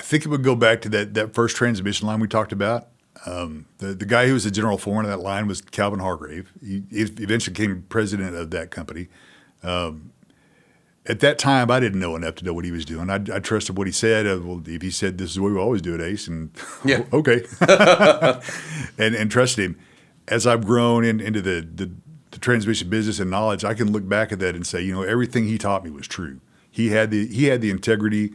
I think it would go back to that first transmission line we talked about. The guy who was the general foreman of that line was Calvin Hargrave. He eventually became president of that company. At that time, I didn't know enough to know what he was doing. I trusted what he said. Well, if he said this is the way we always do it, Ace, and Yeah. okay, and trusted him. As I've grown into the transmission business and knowledge, I can look back at that and say, everything he taught me was true. He had the integrity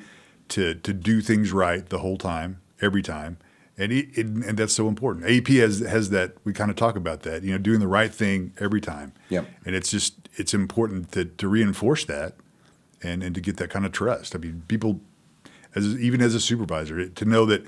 to do things right the whole time, every time, and and that's so important. AEP has that. We kind of talk about that, doing the right thing every time. Yep. And it's important to reinforce that and to get that kind of trust. I mean, people, even as a supervisor, to know that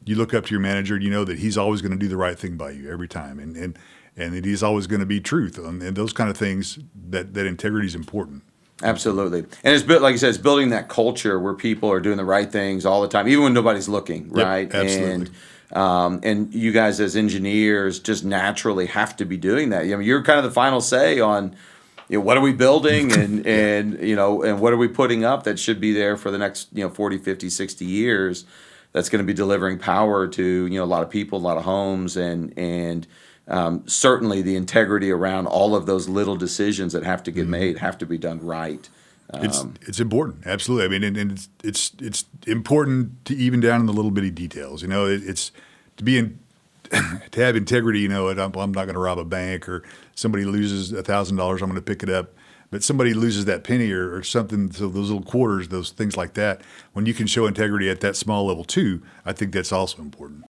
you look up to your manager and you know that he's always going to do the right thing by you every time, and that he's always going to be truth, and those kind of things. That integrity is important. Absolutely. And it's built, like you said, it's building that culture where people are doing the right things all the time, even when nobody's looking, right? Yep, absolutely. And you guys as engineers just naturally have to be doing that. You're kind of the final say on, what are we building and what are we putting up that should be there for the next, 40, 50, 60 years that's going to be delivering power to, a lot of people, a lot of homes, and certainly the integrity around all of those little decisions that have to get made have to be done right. It's important, absolutely. I mean, and it's important to even down in the little bitty details. It's to be in to have integrity. And I'm not going to rob a bank, or somebody loses $1,000, I'm going to pick it up. But somebody loses that penny or something, so those little quarters, those things like that. When you can show integrity at that small level too, I think that's also important.